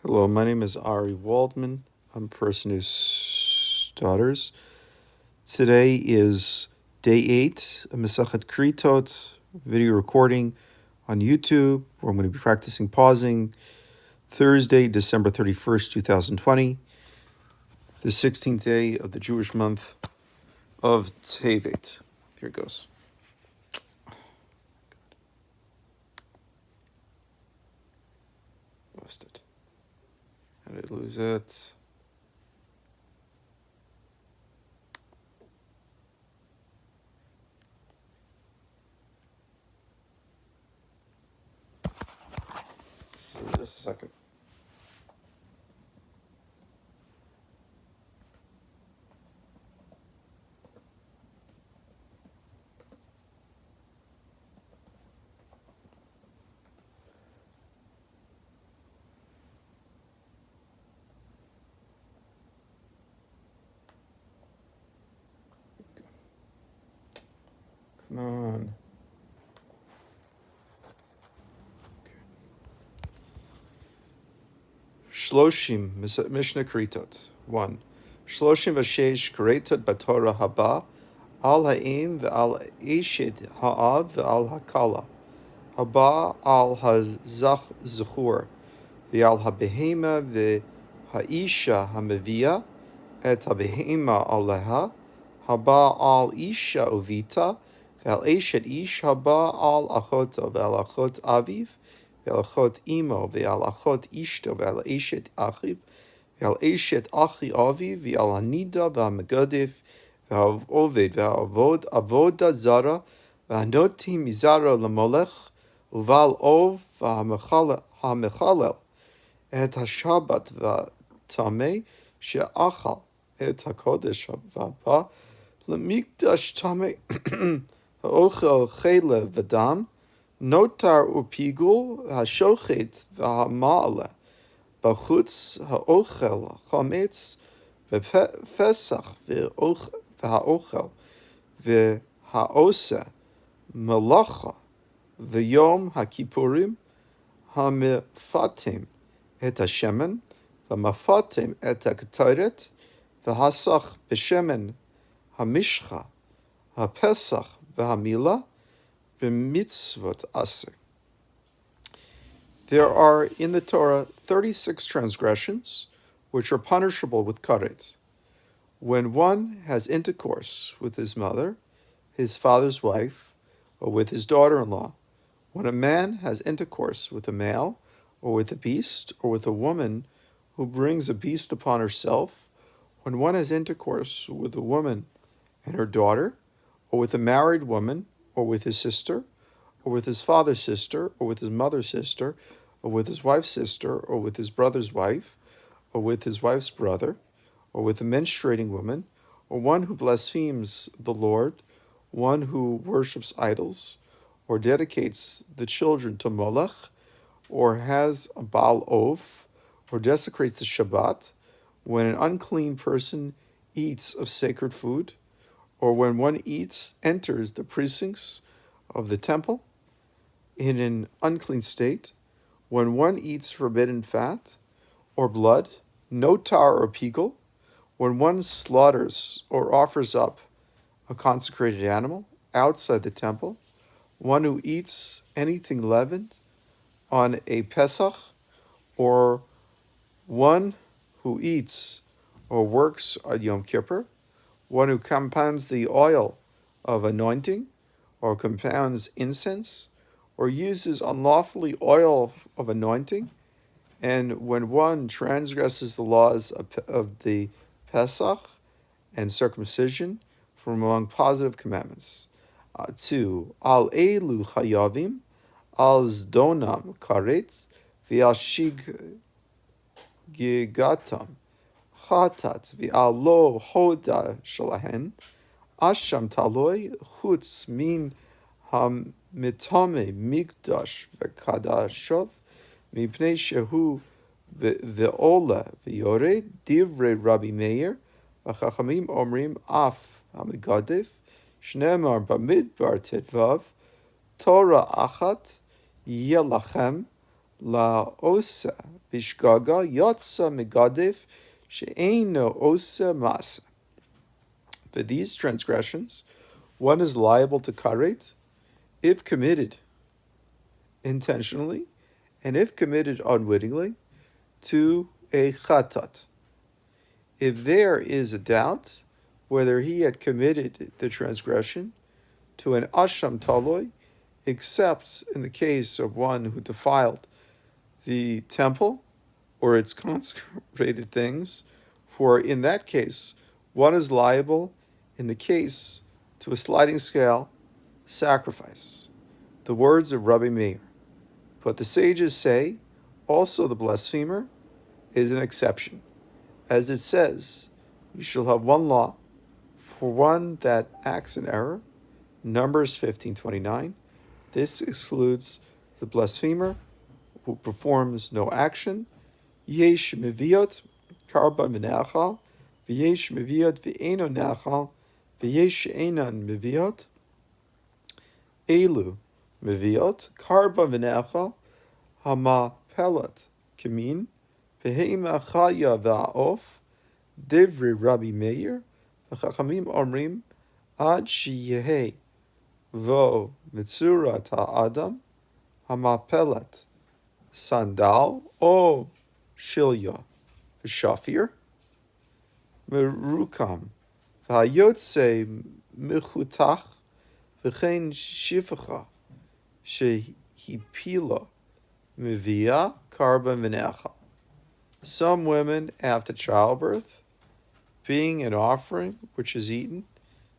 Hello, my name is Ari Waldman. I'm a person who stutters. Today is day 8 of mesechet kerititot video recording on YouTube, where I'm going to be practicing pausing. Thursday, December 31st, 2020, the 16th day of the Jewish month of Tevet. Here it goes. Lost it. How did I lose it? Just a second. Come on. Shloshim, Mishnah Keritot. 1. Shloshim v'sheish Keritot b'Torah haba, al ha'im ve'al eshit ha'av ve'al ha'kala, haba al ha'zach zechur, ve'al ha'behema ve'ha'isha ha'mevia, et ha'behema aleha, haba al isha uvita, ve'al eshet ish haba al achot ve'al achot aviv, ve'al achot imo, ve'al achot ishto, ve'al eshet achiv, ve'al eshet achi aviv, ve'al hanida ve'hamegadif, ve'al oved, ve'al avoda zara, ve'hanoti mizara lemolech, uval ov ve'hamechalel, et hashabat ve'tameh, she'achal, et hakodesh v'haba, lemikdash tameh, ha'ochel chele v'dam, notar upigul hashochet v'hama'ale, b'chutz ha'ochel chametz v'pesach v'ha'ochel v'ha'ose melacha v'yom ha'kippurim ha'mefatim et hashemen v'mafatim et ha'ketoret v'hasach b'shemen ha'mishcha ha'pesach v'hamila v'mitzvot aser. There are in the Torah 36 transgressions which are punishable with karet. When one has intercourse with his mother, his father's wife, or with his daughter-in-law, when a man has intercourse with a male, or with a beast, or with a woman who brings a beast upon herself, when one has intercourse with a woman and her daughter, or with a married woman, or with his sister, or with his father's sister, or with his mother's sister, or with his wife's sister, or with his brother's wife, or with his wife's brother, or with a menstruating woman, or one who blasphemes the Lord, one who worships idols, or dedicates the children to Molech, or has a Baal Ov, or desecrates the Shabbat, when an unclean person eats of sacred food, or when one enters the precincts of the temple in an unclean state, when one eats forbidden fat or blood, notar or pigul, when one slaughters or offers up a consecrated animal outside the temple, one who eats anything leavened on a Pesach, or one who eats or works on Yom Kippur, one who compounds the oil of anointing, or compounds incense, or uses unlawfully oil of anointing, and when one transgresses the laws of the Pesach and circumcision from among positive commandments. 2. Al elu chayavim, al zdonam karetz, v'al shig gigatam, chatat, v'al lo hoda shalahen, asham taloi chutz min hamitame mikdash v'kadashov, mipnei shehu ve'ola v'yore, divrei Rabbi Meir, v'chachamim omrim af hamigadif, shneimar bamidbar tetvav, Torah achat yelachem La osa bishgaga yotza megadef she'eino osa masa. For these transgressions, one is liable to karet if committed intentionally, and if committed unwittingly, to a chatat. If there is a doubt whether he had committed the transgression to an asham taloi, except in the case of one who defiled the temple or its consecrated things, for in that case, one is liable in the case to a sliding scale sacrifice. The words of Rabbi Meir. But the sages say, also the blasphemer is an exception. As it says, you shall have one law for one that acts in error. Numbers 15:29. This excludes the blasphemer who performs no action. Yesh meviot karban v'neachal, v'yesh meviot v'eino neachal, v'yesh einan meviot. Elu meviot karban v'neachal, hama pelat kemin, v'heima chaya v'aof, divri Rabbi Meir, v'chachamim omrim, ad sheyehei vo mitzurat ha'adam, hama pelat sandal o shilya v'shafir merukam v'hayotze mechutach v'chein shifacha shehipila mevia karban v'nechal. Some women after childbirth, being an offering which is eaten,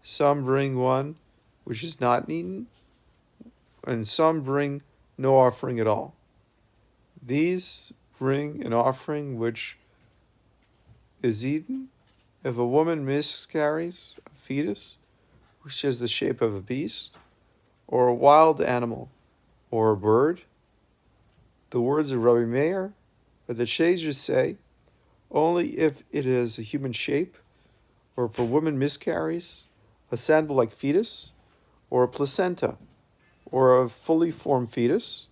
some bring one which is not eaten, and some bring no offering at all. These bring an offering which is eaten. If a woman miscarries a fetus, which is the shape of a beast, or a wild animal, or a bird, the words of Rabbi Meir, but the sages say, only if it is a human shape, or if a woman miscarries a sandal-like fetus, or a placenta, or a fully formed fetus,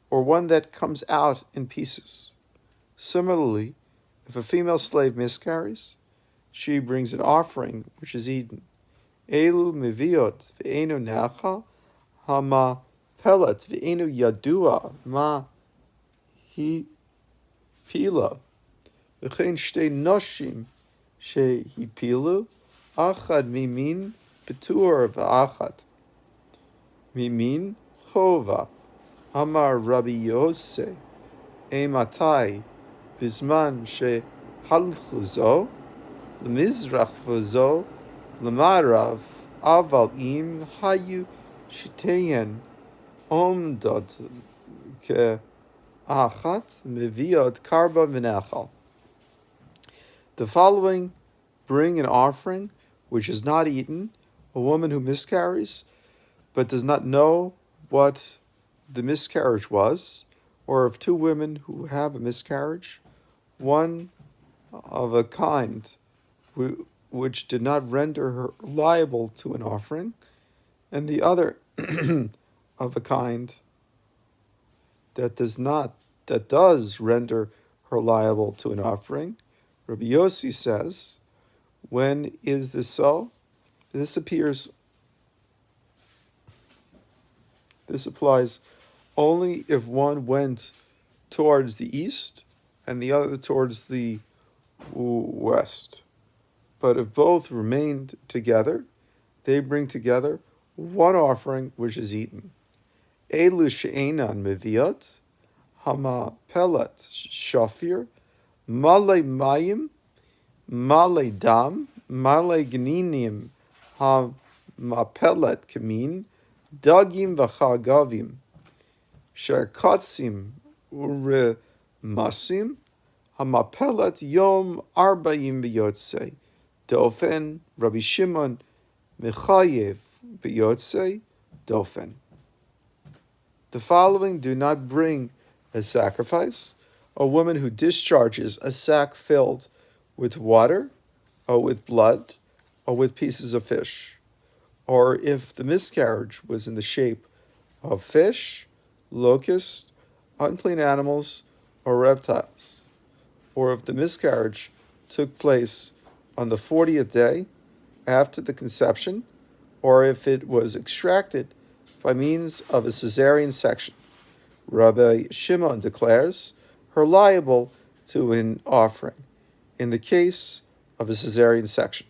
or one that comes out in pieces. Similarly, if a female slave miscarries, she brings an offering which is eaten. Elu meviot ve'enu neachal, hama pelat ve'enu yadua ma hi pila, v'chein shtei noshim shehipilu, achad mimin betur v'achad mimin chova. Amar Rabbi Yose, Ematai, Bisman she halchu zo, lemizrach v'zo, lemarav, aval im hayu shiteyen, omdot ke achat, meviot karba v'nechal. The following bring an offering which is not eaten, a woman who miscarries, but does not know what the miscarriage was, or of two women who have a miscarriage, one of a kind which did not render her liable to an offering, and the other of a kind that does render her liable to an offering. Rabbi Yossi says, when is this so? This applies only if one went towards the east and the other towards the west. But if both remained together, they bring together one offering which is eaten. Elu she'enan meviot, hama pelat shafir, male mayim, male dam, male gninim, hama pelat kamin, dagim v'chagavim, sharkatzim uremasim, hamapelat yom arba'im b'yotzei, dofen, Rabbi Shimon, mechayev b'yotzei, dofen. The following do not bring a sacrifice: a woman who discharges a sack filled with water, or with blood, or with pieces of fish, or if the miscarriage was in the shape of fish, locust, unclean animals or reptiles, or if the miscarriage took place on the 40th day after the conception, or if it was extracted by means of a caesarean section. Rabbi Shimon declares her liable to an offering in the case of a caesarean section.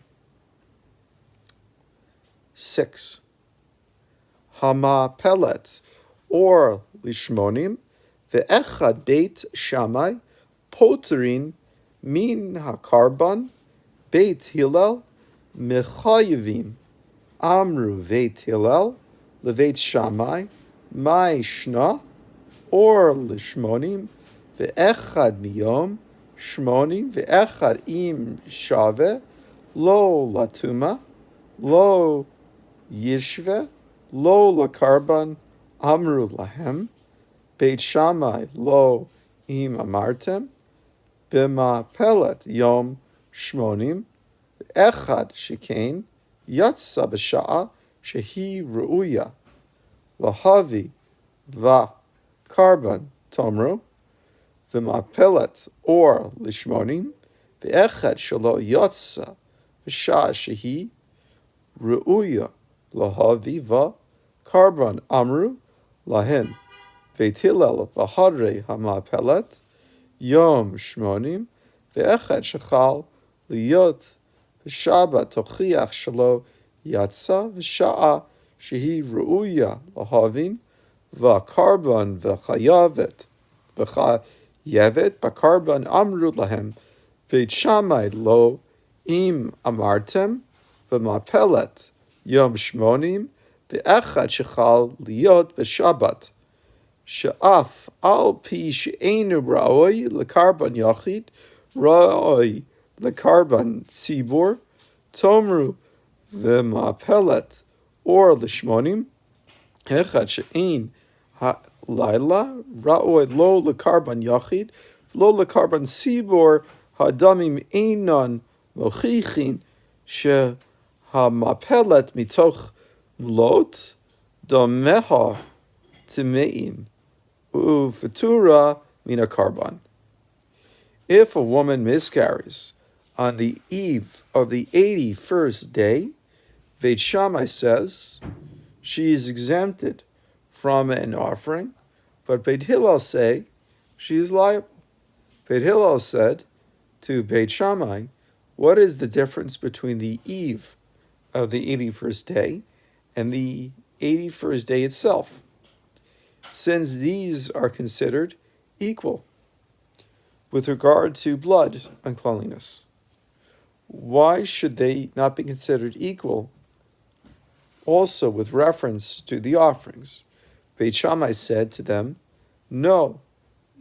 6. Hama pelet or lishmonim ve'echad beit Shammai poterin min hakarban beit Hillel mechayivim amru veit Hillel leveit Shammai mai shna or lishmonim ve'echad miyom shmonim ve'echad im shave lo latuma lo yishve lo lakarban amru lahem Beit Shammai lo im amartem bima pelet yom shmonim echad shekain yatsa b'sha'a shehi ru'uya lahavi va karban tomru bima pelet or lishmonim ve'echad shelo yatsa b'sha'a shehi ru'uya lahavi va karban amru lahen Beit Hillel v'hadrei hama pelet yom shmonim ve'echad shechal liyot v'shabbat tochiach shelo yatsa v'sha'a shehi ru'uya lahavin v'karban v'chayavet b'karban amru lahem Beit Shammai lo im amartem v'mapelet yom shmonim ve'echad shechal liyot b'shabbat She'af al pi she'enu ra'oi lekarban yachid ra'oi lekarban tzibur tomru v'mapelet or lishmonim echad she'ein ha'layla ra'oi lo lekarban yachid lo lekarban tzibur ha'adamim einon mochichin she'hamapelet mitoch mlot domeha timein ufatura mina karban. If a woman miscarries on the eve of the 81st day, Beit Shammai says she is exempted from an offering, but Beit Hillel say she is liable. Beit Hillel said to Beit Shammai, what is the difference between the eve of the 81st day and the 81st day itself? Since these are considered equal with regard to blood uncleanliness, why should they not be considered equal also with reference to the offerings? Beit Shammai said to them, no,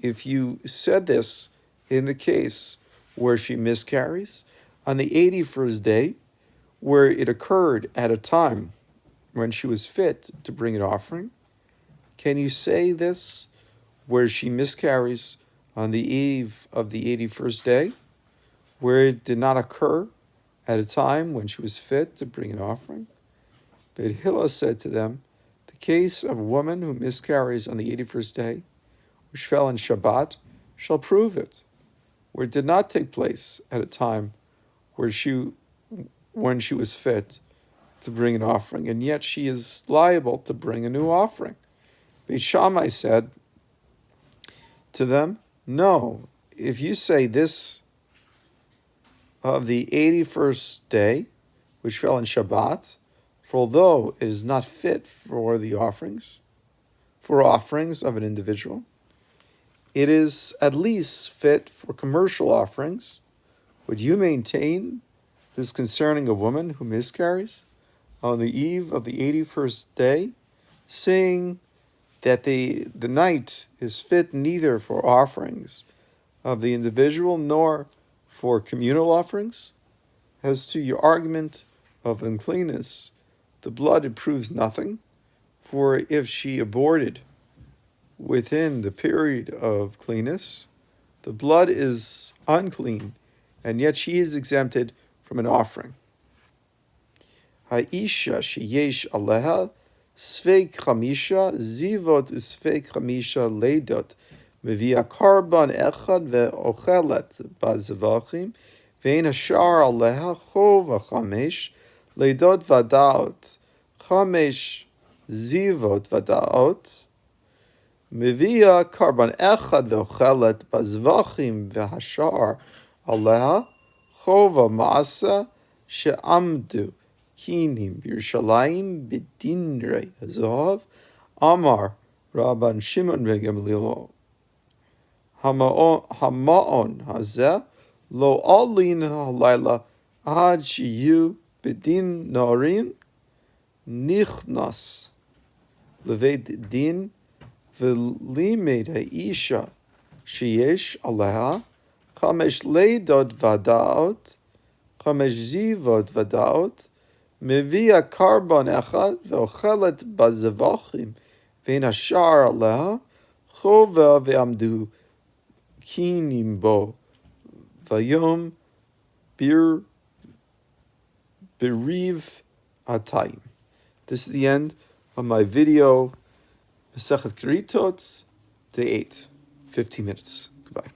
if you said this in the case where she miscarries on the 81st day, where it occurred at a time when she was fit to bring an offering, can you say this where she miscarries on the eve of the 81st day, where it did not occur at a time when she was fit to bring an offering? But Hillel said to them, the case of a woman who miscarries on the 81st day, which fell on Shabbat, shall prove it, where it did not take place at a time when she was fit to bring an offering, and yet she is liable to bring a new offering. Beit Shammai said to them, no, if you say this of the 81st day, which fell in Shabbat, for although it is not fit for the offerings of an individual, it is at least fit for commercial offerings. Would you maintain this concerning a woman who miscarries on the eve of the 81st day, saying that the night is fit neither for offerings of the individual nor for communal offerings? As to your argument of uncleanness, the blood it proves nothing, for if she aborted within the period of cleanness, the blood is unclean, and yet she is exempted from an offering. Ha'isha sheyesh aleha Sveik chamisha zivot usveik chamisha leidot מביאה קורבן אחד ואוכלת בזבחים, ואין השאר עליה חוב 5 לידות ודאות, 5 זיוות ודאות, מביאה קורבן אחד ואוכלת בזבחים והשאר עליה חובה מעשה שעמדו קינים בירושלים בדינרי הזהב, אמר רבן שמעון בן גמליאל, המעון הזה לא עלין הלילה עד שיהיו בדין נערים, נכנס לבית דין ולימד האישה שיש עליה 5 לידות ודאות, 5 זיוות ודאות, מביאה קורבן אחד ואוכלת בזבחים, ואין השאר עליה חובה ועמדו קינים בו, ויום בריב atayim. This is the end of my video, mesechet kerititot, day 8, 15 minutes. Goodbye.